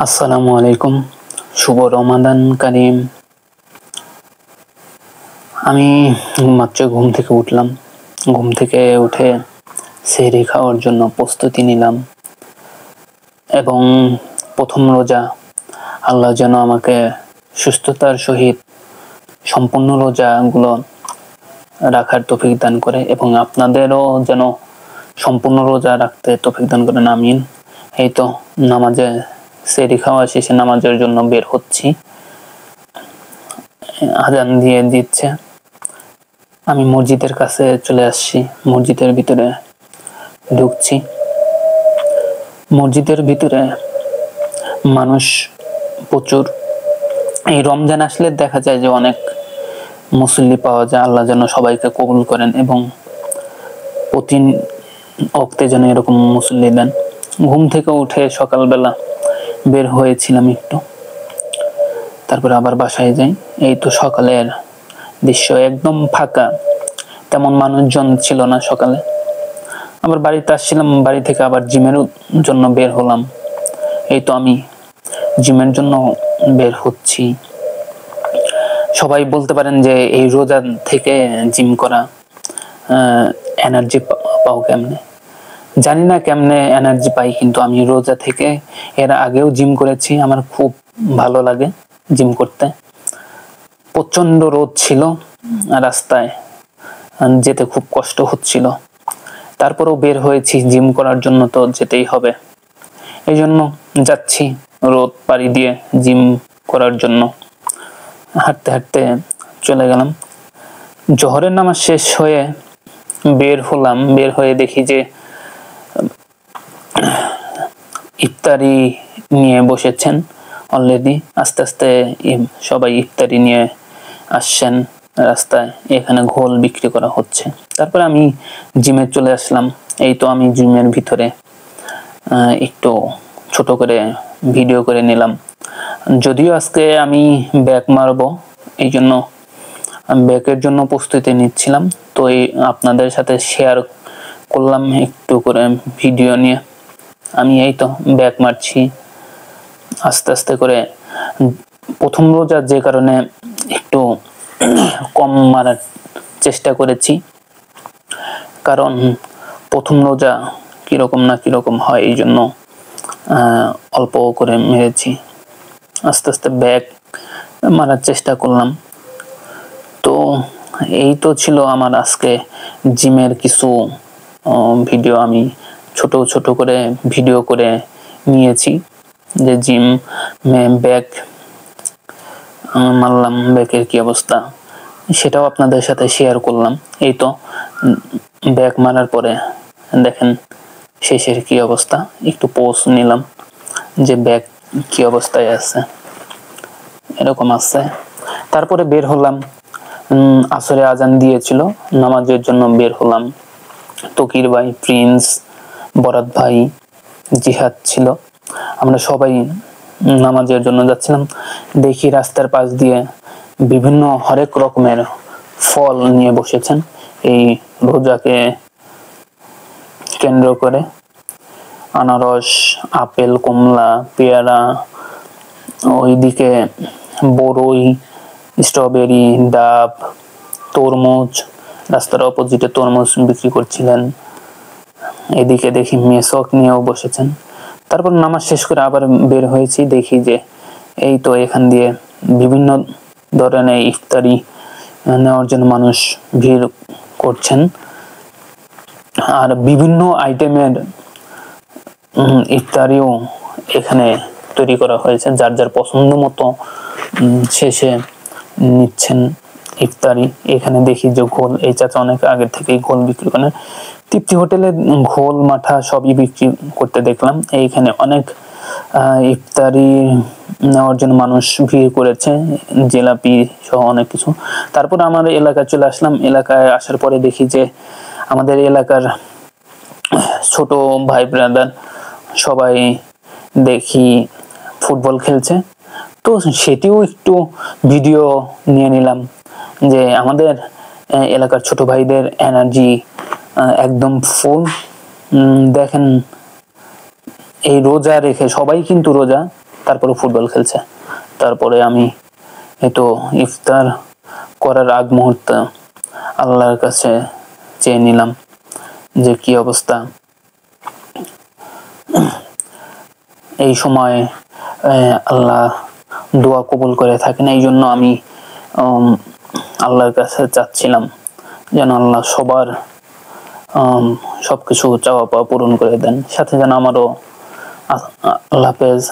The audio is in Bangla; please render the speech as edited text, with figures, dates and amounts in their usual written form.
আসসালামু আলাইকুম, শুভ রমাদান কারিম। আমি মাত্র ঘুম থেকে উঠলাম। ঘুম থেকে উঠে সেহরি খাওয়ার জন্য প্রস্তুতি নিলাম এবং প্রথম রোজা। আল্লাহ যেন আমাকে সুস্থতার সহিত সম্পূর্ণ রোজাগুলো রাখার তৌফিক দান করে এবং আপনাদেরও যেন সম্পূর্ণ রোজা রাখতে তৌফিক দান করেন, আমিন। এই তো নামাজে সেহরি খাওয়া শেষে নামাজের জন্য বের হচ্ছি। আজান দিয়ে দিচ্ছে, আমি মসজিদের কাছে চলে আসছি। মসজিদের ভিতরে ঢুকছি। মসজিদের ভিতরে মানুষ প্রচুর। এই রমজান আসলে দেখা যায় যে অনেক মুসল্লি পাওয়া যায়। আল্লাহ যেন সবাইকে কবুল করেন এবং প্রতি ওয়াক্তে যেন এরকম মুসল্লি দেন। ঘুম থেকে উঠে সকালবেলা বের হয়েছিলাম একটু, তারপরে আবার বাসায় যাই। এই তো সকালের দৃশ্য, একদম ফাঁকা, তেমন মানুষজন ছিল না সকালে। আবার বাড়িতে আসছিলাম, বাড়ি থেকে আবার জিমের জন্য বের হলাম। এই তো আমি জিমের জন্য বের হচ্ছি। সবাই বলতে পারেন যে এই রোজা থেকে জিম করা, এনার্জি পাও কেমনে? জানি না কেমনে এনার্জি পাই, কিন্তু আমি রোজা থেকে এর আগেও জিম করেছি। আমার খুব ভালো লাগে জিম করতে। প্রচন্ড রোদ ছিল, রাস্তায় যেতে খুব কষ্ট হচ্ছিল, তারপরেও বের হয়েছি জিম করার জন্য, তো যেতেই হবে। এই জন্য যাচ্ছি রোদ পাড়ি দিয়ে জিম করার জন্য। হাঁটতে হাঁটতে চলে গেলাম। জোহরের নামাজ শেষ হয়ে বের হলাম। বের হয়ে দেখি যে ইফতারি নিয়ে বসেছেন অলরেডি। আস্তে আস্তে সবাই ইফতারি নিয়ে আসছেন রাস্তায়। এখানে ঘোল বিক্রি করা হচ্ছে। তারপরে আমি জিমে চলে আসলাম। এই তো আমি জিমের ভিতরে একটু ছোট করে ভিডিও করে নিলাম। যদিও আজকে আমি ব্যাক মারবো, এই জন্য ব্যাকের জন্য প্রস্তুতি নিচ্ছিলাম। তো এই আপনাদের সাথে শেয়ার করলাম একটু করে ভিডিও নিয়ে। আমি এই তো ব্যাক মারছি আস্তে আস্তে করে। প্রথম রোজা যে কারণে একটু কম মারার চেষ্টা করেছি, কারণ প্রথম রোজা কিরকম না কিরকম হয়, এই জন্য অল্প করে মেরেছি। আস্তে আস্তে ব্যাক মারার চেষ্টা করলাম। তো এই তো ছিল আমার আজকে জিমের কিছু ভিডিও। আমি ছোট ছোট করে ভিডিও করে নিয়েছি যে জিম ব্যাক মারলাম, ব্যাকের কি অবস্থা সেটাও আপনাদের সাথে শেয়ার করলাম। এই তো ব্যাক মারার পরে দেখেন শেষের কি অবস্থা। একটু পোজ নিলাম যে ব্যাক কি অবস্থায় আছে, এরকম আছে। তারপরে বের হলাম। আসরে আজান দিয়েছিল, নামাজের জন্য বের হলাম। তকির ভাই, প্রিন্স, বরাত ভাই, জিহাদ ছিল। আমরা সবাই নামাজের জন্য যাচ্ছিলাম। দেখি রাস্তার পাশ দিয়ে বিভিন্ন হরেক রকমের ফল নিয়ে বসেছেন এই রোজাকে কেন্দ্র করে। আনারস, আপেল, কমলা, পেয়ারা, ওইদিকে বড়ই, স্ট্রবেরি, ডাব, তরমুজ। রাস্তার অপোজিটে তরমুজ বিক্রি করছিলেন। এদিকে দেখি মেসক নিয়েও বসেছেন। তারপর নামাজ শেষ করে আবার বের হয়েছি। দেখি যে এই তো এখান দিয়ে বিভিন্ন ধরনের ইফতারি নেওয়ার জন্য মানুষ ভিড় করছেন। আর বিভিন্ন আইটেমের ইফতারিও এখানে তৈরি করা হয়েছে, যার যার পছন্দ মতো শেষে নিচ্ছেন ইফতারি। এখানে দেখি যে ঘোল, এই চাচা অনেক আগে থেকেই ঘোল বিক্রি করেন। তৃপ্তি হোটেলে ঘোল মাঠা সবই বিক্রি করতে দেখলাম। এইখানে অনেক ইফতারি নেওয়ার জন্য মানুষ ভিড় করেছে, জিলাপি সহ অনেক কিছু। তারপর আমার এলাকায় চলে আসলাম। এলাকায় আসার পরে দেখি যে আমাদের এলাকার ছোট ভাই ব্রাদার সবাই দেখি ফুটবল খেলছে। তো সেটিও একটু ভিডিও নিয়ে নিলাম যে আমাদের এলাকার ছোট ভাইদের এনার্জি একদম ফুল। দেখেন এই রোজা রেখে, সবাই কিন্তু রোজা, তারপরে ফুটবল খেলছে। তারপরে আমি তো ইফতার করার আগ মুহূর্তে আল্লাহর কাছে চেয়ে নিলাম যে কি অবস্থা। এই সময় আল্লাহ দোয়া কবুল করে থাকেন, এই জন্য আমি আল্লাহর কাছে চাচ্ছিলাম যেন আল্লাহ সবার সবকিছু চাওয়া পাওয়া পূরণ করে দেন, সাথে যেন আমারও। আল্লাহ হাফেজ।